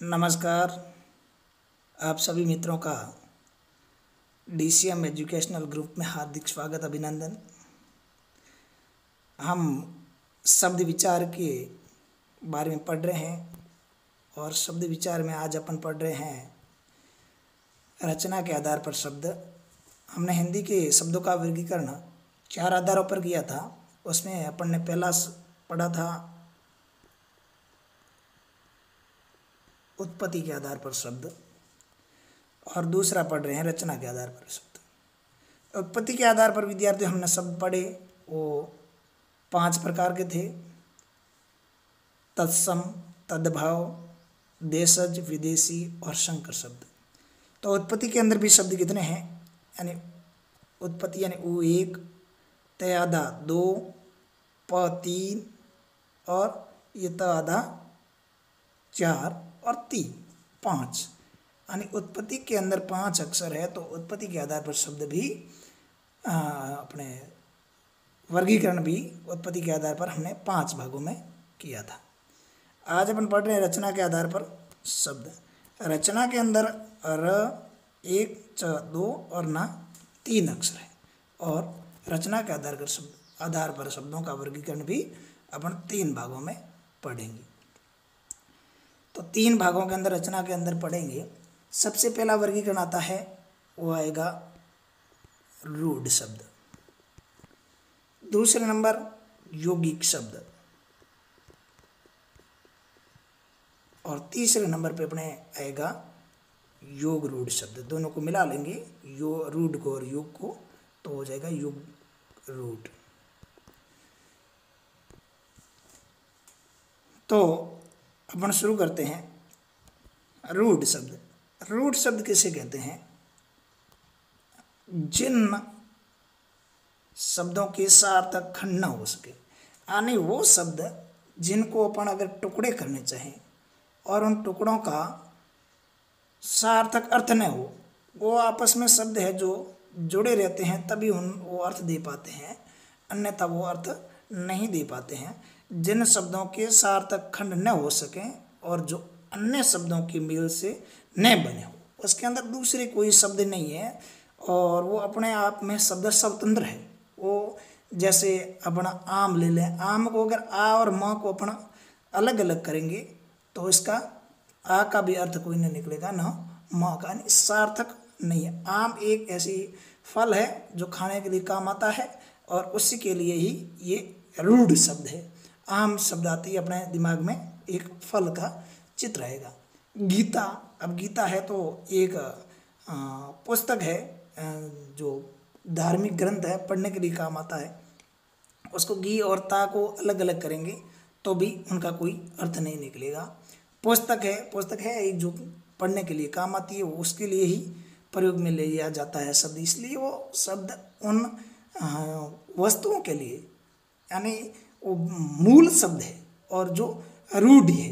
नमस्कार। आप सभी मित्रों का DCM एजुकेशनल ग्रुप में हार्दिक स्वागत अभिनंदन। हम शब्द विचार के बारे में पढ़ रहे हैं और शब्द विचार में आज अपन पढ़ रहे हैं रचना के आधार पर शब्द। हमने हिंदी के शब्दों का वर्गीकरण 4 आधारों पर किया था। उसमें अपन ने पहला पढ़ा था उत्पत्ति के आधार पर शब्द और दूसरा पढ़ रहे हैं रचना के आधार पर शब्द। उत्पत्ति के आधार पर विद्यार्थी हमने शब्द पढ़े, वो 5 प्रकार के थे: तत्सम, तद्भाव, देशज, विदेशी और संकर शब्द। तो उत्पत्ति के अंदर भी शब्द कितने हैं? यानी उत्पत्ति यानी उ 1, त आधा 2, प 3 और ये त आधा 4 और 3 5। यानी उत्पत्ति के अंदर 5 अक्षर है। तो उत्पत्ति के आधार पर शब्द भी अपने वर्गीकरण भी उत्पत्ति के आधार पर हमने 5 भागों में किया था। आज अपन पढ़ रहे हैं रचना के आधार पर शब्द। रचना के अंदर र 1 च 2 और ना 3 अक्षर है और रचना के आधार पर शब्दों का वर्गीकरण भी अपन 3 भागों में पढ़ेंगे। तो 3 भागों के अंदर रचना के अंदर पढ़ेंगे। सबसे पहला वर्गीकरण आता है, वो आएगा रूढ़ शब्द। दूसरे नंबर यौगिक शब्द और तीसरे नंबर पे अपने आएगा योग रूढ़ शब्द। दोनों को मिला लेंगे, रूढ़ को और योग को, तो हो जाएगा योग रूढ़। तो अपन शुरू करते हैं। रूढ़ शब्द। रूढ़ शब्द किसे कहते हैं? जिन शब्दों के सार्थक खंड न हो सके, यानी वो शब्द जिनको अपन अगर टुकड़े करने चाहें और उन टुकड़ों का सार्थक अर्थ न हो, वो आपस में शब्द है जो जुड़े रहते हैं तभी वो अर्थ दे पाते हैं, अन्यथा वो अर्थ नहीं दे पाते हैं। जिन शब्दों के सार्थक खंड न हो सकें और जो अन्य शब्दों की मेल से न बने हो, उसके अंदर दूसरे कोई शब्द नहीं है और वो अपने आप में शब्द स्वतंत्र है। वो जैसे अपना आम ले लें, आम को अगर आ और म को अपना अलग अलग करेंगे तो इसका आ का भी अर्थ कोई नहीं निकलेगा, ना म का, नहीं सार्थक नहीं है। आम एक ऐसी फल है जो खाने के लिए काम आता है और उसी के लिए ही ये रूढ़ शब्द है। आम शब्द आती है अपने दिमाग में एक फल का चित्र आएगा। गीता, अब गीता है तो एक पुस्तक है जो धार्मिक ग्रंथ है, पढ़ने के लिए काम आता है। उसको गी और ता को अलग अलग करेंगे तो भी उनका कोई अर्थ नहीं निकलेगा। पुस्तक है एक जो पढ़ने के लिए काम आती है, वो उसके लिए ही प्रयोग में ले लिया जाता है शब्द। इसलिए वो शब्द उन वस्तुओं के लिए, यानी वो मूल शब्द है और जो रूढ़ है,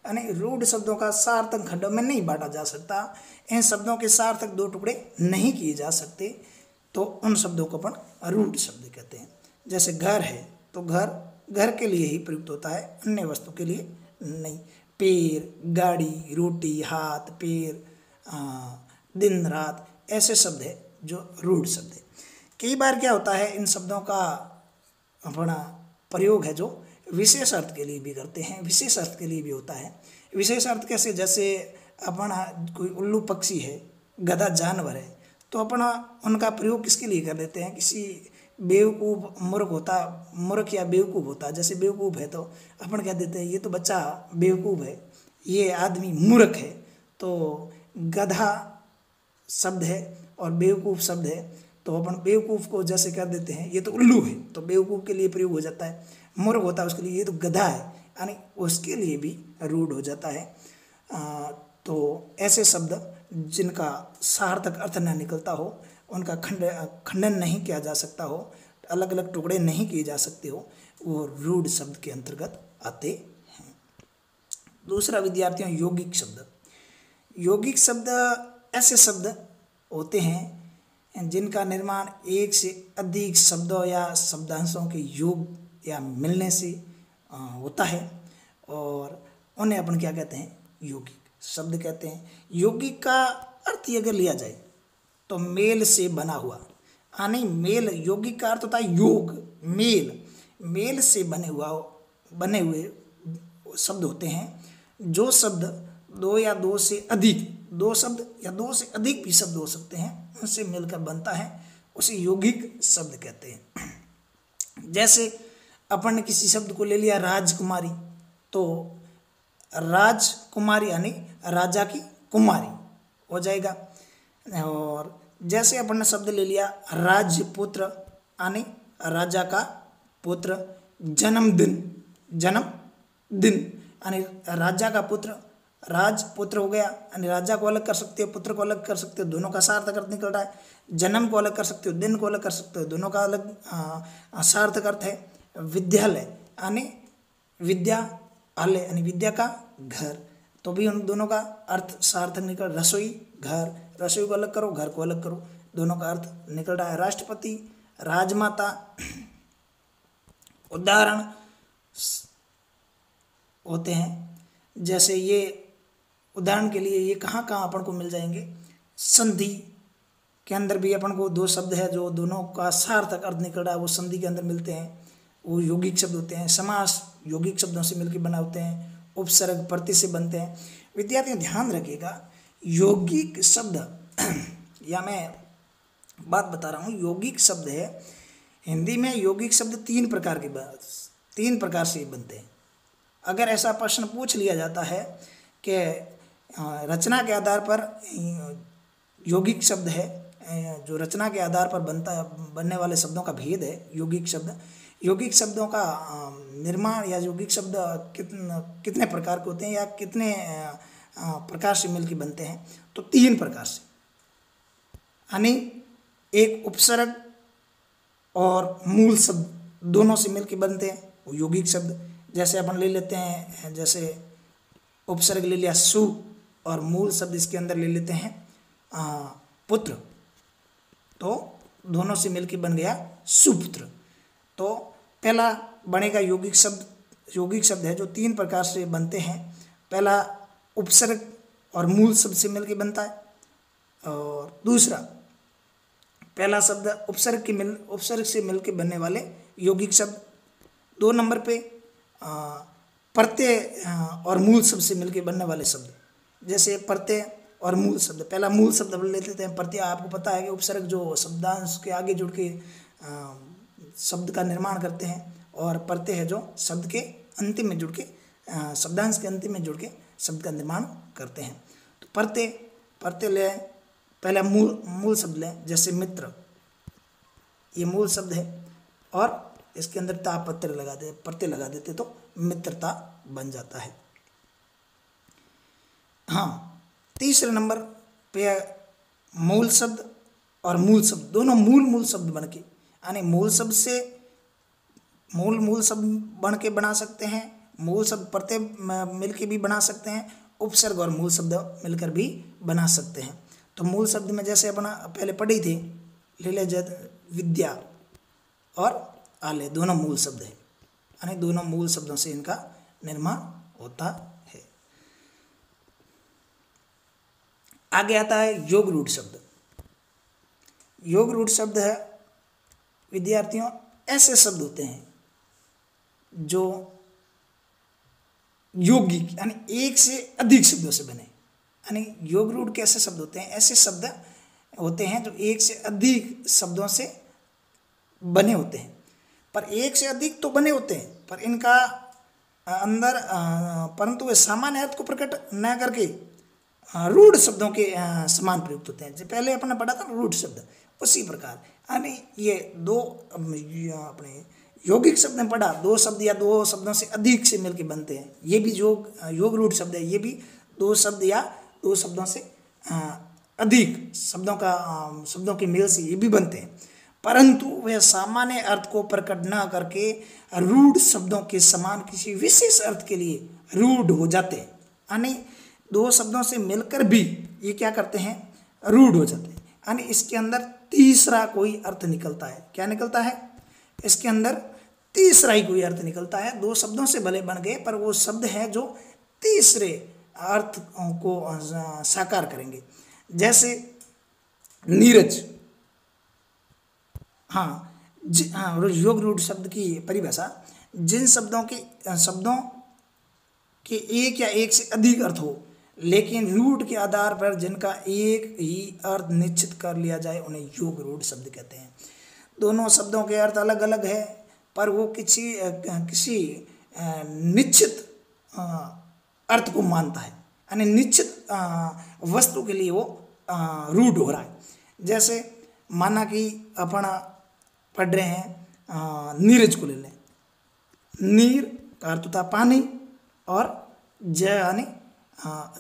यानी रूढ़ शब्दों का सार्थक खंडों में नहीं बांटा जा सकता। इन शब्दों के सार्थक 2 टुकड़े नहीं किए जा सकते, तो उन शब्दों को अपन रूढ़ शब्द कहते हैं। जैसे घर है तो घर के लिए ही प्रयुक्त होता है, अन्य वस्तु के लिए नहीं। पैर, गाड़ी, रोटी, हाथ, पैर, दिन रात, ऐसे शब्द है जो रूढ़ शब्द है। कई बार क्या होता है, इन शब्दों का अपना प्रयोग है जो विशेष अर्थ के लिए भी करते हैं, विशेष अर्थ के लिए भी होता है। विशेष अर्थ कैसे? जैसे अपना कोई उल्लू पक्षी है, गधा जानवर है, तो अपना उनका प्रयोग किसके लिए कर देते हैं? किसी बेवकूफ़ मूर्ख या बेवकूफ़ होता है। जैसे बेवकूफ़ है तो अपन कह देते हैं ये तो बच्चा बेवकूफ़ है, ये आदमी मूर्ख है। तो गधा शब्द है और बेवकूफ़ शब्द है, तो अपन बेवकूफ़ को जैसे कह देते हैं ये तो उल्लू है, तो बेवकूफ़ के लिए प्रयोग हो जाता है। मूर्ख होता है उसके लिए ये तो गधा है, यानी उसके लिए भी रूढ़ हो जाता है। तो ऐसे शब्द जिनका सार्थक अर्थ न निकलता हो, उनका खंडन नहीं किया जा सकता हो, अलग अलग टुकड़े नहीं किए जा सकते हो, वो रूढ़ शब्द के अंतर्गत आते हैं। दूसरा विद्यार्थियों, यौगिक शब्द। यौगिक शब्द ऐसे शब्द होते हैं जिनका निर्माण एक से अधिक शब्दों या शब्दांशों के योग या मिलने से होता है और उन्हें अपन क्या कहते हैं? यौगिक शब्द कहते हैं। यौगिक का अर्थ अगर लिया जाए तो मेल से बना हुआ, यानी मेल, यौगिक का अर्थ होता है योग, मेल, मेल से बने हुए शब्द होते हैं। जो शब्द दो या दो से अधिक, दो शब्द या दो से अधिक भी शब्द हो सकते हैं, उनसे मिलकर बनता है, उसे यौगिक शब्द कहते हैं। जैसे अपन ने किसी शब्द को ले लिया राजकुमारी, तो राजकुमारी यानी राजा की कुमारी हो जाएगा। और जैसे अपन ने शब्द ले लिया राजपुत्र, यानी राजा का पुत्र। जन्मदिन, जन्मदिन यानी राजा का पुत्र, राजपुत्र हो गया, यानी राजा को अलग कर सकते हो, पुत्र को अलग कर सकते हो, दोनों का सार्थक अर्थ निकल रहा है। जन्म को अलग कर सकते हो, दिन को अलग कर सकते हो, दोनों का अलग सार्थक अर्थ है। विद्यालय यानी विद्यालय यानी विद्या का घर, तो भी उन दोनों का अर्थ सार्थक निकल। रसोई, घर, रसोई को अलग करो, घर को अलग करो, दोनों का अर्थ निकल रहा है। राष्ट्रपति, राजमाता, उदाहरण होते हैं। जैसे ये उदाहरण के लिए ये कहाँ कहाँ अपन को मिल जाएंगे, संधि के अंदर भी अपन को दो शब्द है जो दोनों का सार्थक अर्थ निकल रहा है, वो संधि के अंदर मिलते हैं, वो यौगिक शब्द होते हैं। समास यौगिक शब्दों से मिलकर बना होते हैं। उपसर्ग प्रत्यय से बनते हैं। विद्यार्थियों ध्यान रखिएगा, यौगिक शब्द या मैं बात बता रहा हूँ, यौगिक शब्द है, हिंदी में यौगिक शब्द तीन प्रकार से बनते हैं। अगर ऐसा प्रश्न पूछ लिया जाता है कि रचना के आधार पर यौगिक शब्द है, जो रचना के आधार पर बनने वाले शब्दों का भेद है यौगिक शब्द, यौगिक शब्दों का निर्माण या यौगिक शब्द कितने प्रकार के होते हैं या कितने प्रकार से मिलकर बनते हैं, तो तीन प्रकार से, यानी एक उपसर्ग और मूल शब्द दोनों से मिलकर बनते हैं वो यौगिक शब्द। जैसे अपन ले लेते हैं, जैसे उपसर्ग ले लिया सु और मूल शब्द इसके अंदर ले लेते हैं पुत्र, तो दोनों से मिलकर बन गया सुपुत्र। तो पहला बनेगा यौगिक शब्द, यौगिक शब्द है जो तीन प्रकार से बनते हैं। पहला उपसर्ग और मूल शब्द से मिलकर बनता है, और दूसरा पहला शब्द उपसर्ग से मिलकर बनने वाले यौगिक शब्द। दो नंबर पे प्रत्यय और मूल शब्द से मिलकर बनने वाले शब्द। जैसे प्रत्यय और मूल शब्द, पहला मूल शब्द ले लेते हैं प्रत्यय। आपको पता है कि उपसर्ग जो शब्दांश के आगे जुड़ के शब्द का निर्माण करते हैं, और प्रत्यय है जो शब्द के अंतिम में जुड़ के शब्दांश के अंतिम में जुड़ के शब्द का निर्माण करते हैं। तो प्रत्यय ले, पहला मूल शब्द लें, जैसे मित्र, ये मूल शब्द है, और इसके अंदर प्रत्यय लगा देते तो मित्रता बन जाता है। हाँ, तीसरे नंबर पे मूल शब्द और मूल शब्द दोनों मूल शब्द बन के, यानी मूल शब्द से मूल शब्द बन के बना सकते हैं, मूल शब्द प्रत्यय मिलके भी बना सकते हैं, उपसर्ग और मूल शब्द मिलकर भी बना सकते हैं। तो मूल शब्द में जैसे अपना पहले पढ़ी थी, ले ले विद्या और आलय दोनों मूल शब्द है, यानी दोनों मूल शब्दों से इनका निर्माण होता है। आगे आता है योग रूढ़ शब्द। योग रूढ़ शब्द है विद्यार्थियों ऐसे शब्द होते हैं जो यौगिक यानी एक से अधिक शब्दों से बने, यानी योग रूढ़ कैसे शब्द होते हैं, ऐसे शब्द होते हैं जो एक से अधिक शब्दों से बने होते हैं। पर एक से अधिक तो बने होते हैं, पर इनका अंदर परंतु वे सामान्य अर्थ को प्रकट न करके रूढ़ शब्दों के समान प्रयुक्त होते हैं। जो पहले अपने पढ़ा था रूढ़ शब्द, उसी प्रकार यानी ये दो अपने यौगिक शब्द में पढ़ा, दो शब्द या दो शब्दों से अधिक से मिलकर बनते हैं। ये भी योग रूढ़ शब्द है, ये भी दो शब्द या दो शब्दों से अधिक शब्दों के मेल से ये भी बनते हैं, परंतु वे सामान्य अर्थ को प्रकट न करके रूढ़ शब्दों के समान किसी विशेष अर्थ के लिए रूढ़ हो जाते हैं। यानी दो शब्दों से मिलकर भी ये क्या करते हैं, रूढ़ हो जाते हैं। यानी इसके अंदर तीसरा कोई अर्थ निकलता है। क्या निकलता है? इसके अंदर तीसरा ही कोई अर्थ निकलता है। दो शब्दों से भले बन गए, पर वो शब्द है जो तीसरे अर्थ को साकार करेंगे। जैसे नीरज, हाँ योग रूढ़ शब्द की परिभाषा, जिन शब्दों के एक या एक से अधिक अर्थ हो लेकिन रूढ़ के आधार पर जिनका एक ही अर्थ निश्चित कर लिया जाए उन्हें योग रूढ़ शब्द कहते हैं। दोनों शब्दों के अर्थ अलग अलग है पर वो किसी निश्चित अर्थ को मानता है, यानी निश्चित वस्तु के लिए वो रूढ़ हो रहा है। जैसे माना कि अपन पढ़ रहे हैं नीरज को ले लें, नीर का अर्थ होता है पानी और ज यानी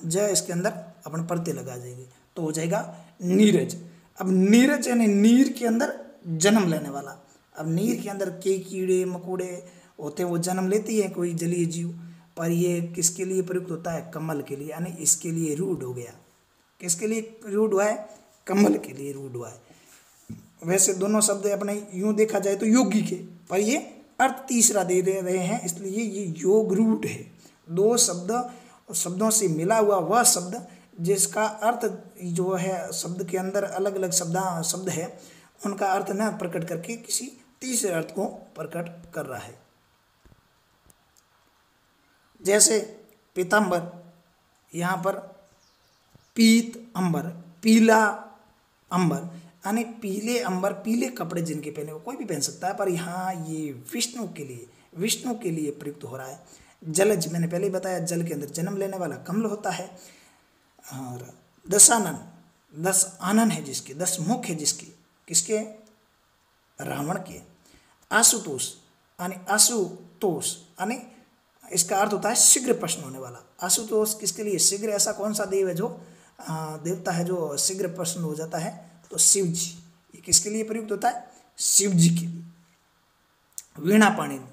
ज इसके अंदर अपन प्रत्यय लगा जाएंगे तो हो जाएगा नीरज। अब नीरज यानी नीर के अंदर जन्म लेने वाला। अब नीर के अंदर कई कीड़े मकोड़े होते हैं, वो जन्म लेती है कोई जलीय जीव, पर ये किसके लिए प्रयुक्त होता है? कमल के लिए, यानी इसके लिए रूढ़ हो गया। किसके लिए रूढ़ हुआ है? कमल के लिए रूढ़ हुआ है। वैसे दोनों शब्द अपने यूं देखा जाए तो योगी के, पर ये अर्थ तीसरा दे रहे हैं, इसलिए ये योग रूढ़ है। दो शब्दों से मिला हुआ वह शब्द जिसका अर्थ जो है शब्द के अंदर अलग अलग शब्द है उनका अर्थ न प्रकट करके किसी तीसरे अर्थ को प्रकट कर रहा है। जैसे पीतांबर, यहाँ पर पीत अंबर, पीला अंबर, यानी पीले अंबर, पीले कपड़े जिनके पहने वो कोई भी पहन सकता है, पर यहाँ ये विष्णु के लिए प्रयुक्त हो रहा है। जलज, मैंने पहले ही बताया जल के अंदर जन्म लेने वाला कमल होता है। और दशानन, 10 आनन है जिसके, 10 मुख है जिसके, किसके? रावण के। आशुतोष यानी इसका अर्थ होता है शीघ्र प्रश्न होने वाला। आशुतोष किसके लिए? शीघ्र। ऐसा कौन सा देव है जो देवता है जो शीघ्र प्रश्न हो जाता है? तो शिव जी। ये किसके लिए प्रयुक्त होता है? शिव जी के लिए। वीणा पाणिनि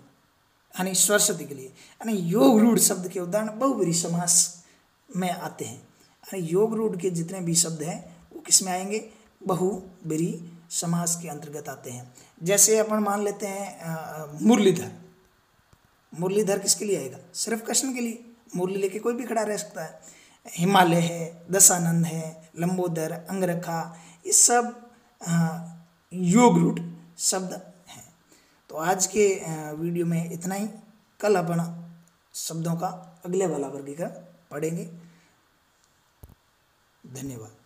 यानी सरस्वती के लिए। यानी योग रूढ़ शब्द के उदाहरण बहुब्रीहि समास में आते हैं। यानी योग रूढ़ के जितने भी शब्द हैं वो किस में आएंगे? बहुब्रीहि समास के अंतर्गत आते हैं। जैसे अपन मान लेते हैं मुरलीधर। मुरलीधर किसके लिए आएगा? सिर्फ कृष्ण के लिए। मुरली लेके कोई भी खड़ा रह सकता है। हिमालय है, दशानंद है, लंबोदर, अंगरखा, ये सब योग रूढ़ शब्द हैं। तो आज के वीडियो में इतना ही। कल अपन शब्दों का अगले वाला वर्गीकरण पढ़ेंगे। धन्यवाद।